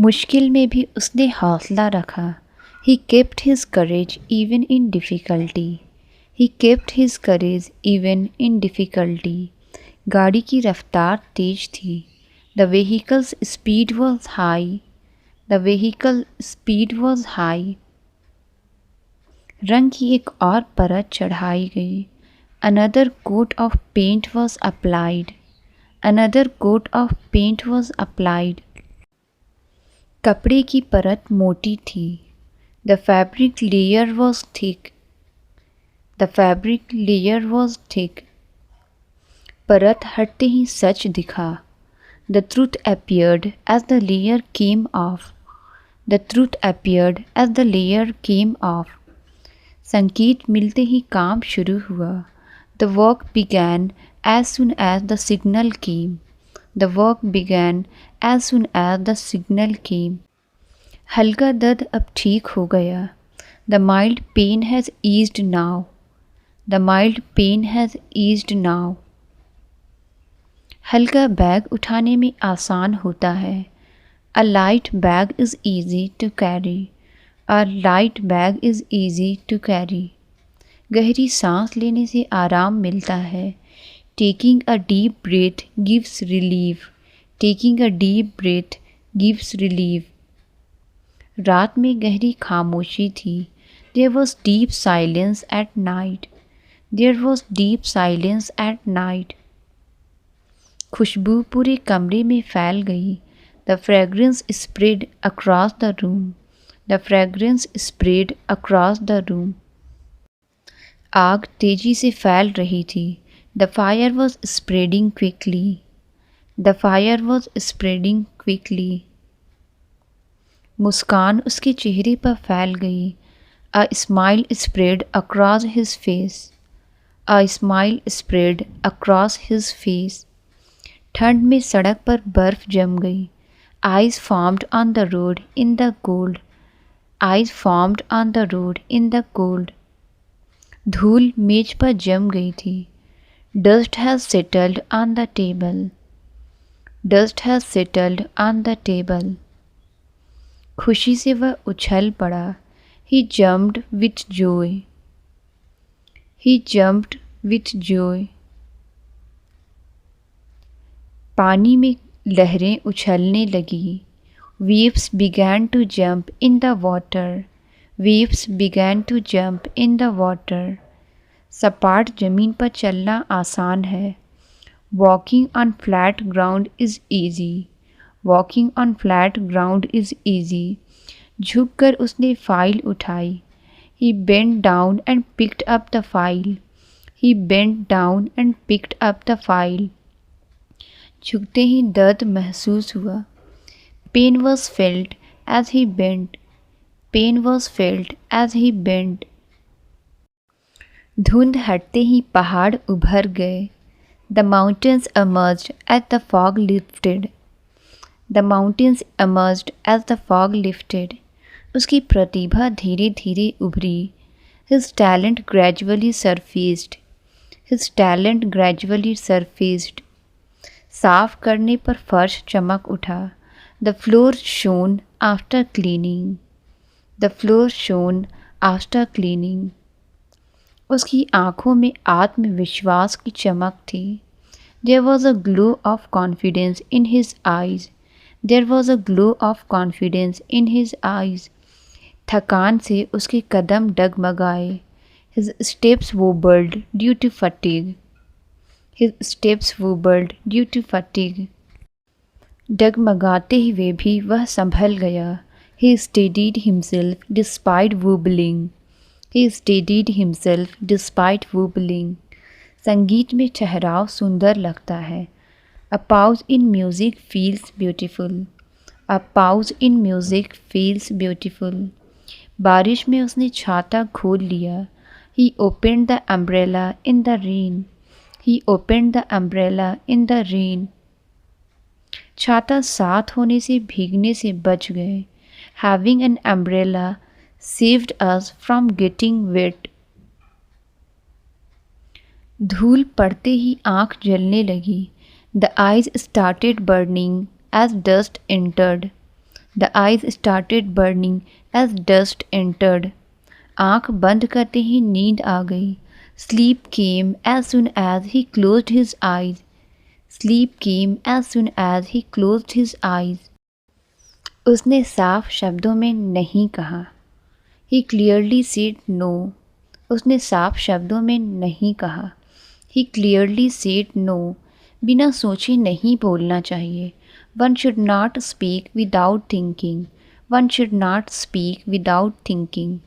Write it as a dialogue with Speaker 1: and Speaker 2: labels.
Speaker 1: मुश्किल में भी उसने हौसला रखा। He kept his courage even in difficulty. He kept his courage even in difficulty. गाड़ी की रफ्तार तेज थी। The vehicle's speed was high. The vehicle speed was high. रंग की एक और परत चढ़ाई गई। Another coat of paint was applied. Another coat of paint was applied. कपड़े की परत मोटी थी। The fabric layer was thick. The fabric layer was thick. परत हटते ही सच दिखा। The truth appeared as the layer came off. The truth appeared as the layer came off. संकेत मिलते ही काम शुरू हुआ। The work began as soon as the signal came. The work began as soon as the signal came. हल्का दर्द अब ठीक हो गया। The mild pain has eased now. The mild pain has eased now. हल्का बैग उठाने में आसान होता है। A light bag is easy to carry. A light bag is easy to carry. गहरी सांस लेने से आराम मिलता है। Taking a deep breath gives relief. Taking a deep breath gives relief. रात में गहरी खामोशी थी। There was deep silence at night. There was deep silence at night. खुशबू पूरे कमरे में फैल गई। The fragrance spread across the room. The fragrance spread across the room. आग तेजी से फैल रही थी। The fire was spreading quickly. The fire was spreading quickly. मुस्कान उसके चेहरे पर फैल गई। A smile spread across his face. A smile spread across his face. ठंड में सड़क पर बर्फ जम गई। Ice formed on the road in the cold. Ice formed on the road in the cold. धूल मेज पर जम गई थी। Dust has settled on the table. Dust has settled on the table. खुशी से वह उछल पड़ा। He jumped with joy. He jumped with joy. पानी में लहरें उछलने लगी। Waves began to jump in the water. Waves began to jump in the water. सपाट जमीन पर चलना आसान है। Walking on flat ground is easy. Walking on flat ground is easy. झुककर उसने फाइल उठाई। He bent down and picked up the file. He bent down and picked up the file. झुकते ही दर्द महसूस हुआ। Pain was felt as he bent. Pain was felt as he bent. धुंध हटते ही पहाड़ उभर गए। The mountains emerged as the fog lifted. The mountains emerged as the fog lifted. उसकी प्रतिभा धीरे धीरे उभरी। His talent gradually surfaced. His talent gradually surfaced. साफ करने पर फर्श चमक उठा। The floor shone after cleaning. The floor shone after cleaning. उसकी आँखों में आत्मविश्वास की चमक थी। There was a glow of confidence in his eyes. There was a glow of confidence in his eyes. थकान से उसके कदम डगमगाए। His steps wobbled due to fatigue. His steps wobbled due to fatigue. डगमगाते हुए भी वह संभल गया। He steadied himself despite wobbling. He steadied himself despite wobbling. संगीत में ठहराव सुंदर लगता है। A pause in music feels beautiful. A pause in music feels beautiful. बारिश में उसने छाता खोल लिया। He opened the umbrella in the rain. He opened the umbrella in the rain. छाता साथ होने से भीगने से बच गए। Having an umbrella saved us from getting wet. धूल पड़ते ही आँख जलने लगी। The eyes started burning as dust entered. The eyes started burning as dust entered. आँख बंद करते ही नींद आ गई. Sleep came as soon as he closed his eyes. Sleep came as soon as he closed his eyes. उसने साफ शब्दों में नहीं कहा. He clearly said no. उसने साफ शब्दों में नहीं कहा. He clearly said no. बिना सोचे नहीं बोलना चाहिए. One should not speak without thinking. One should not speak without thinking.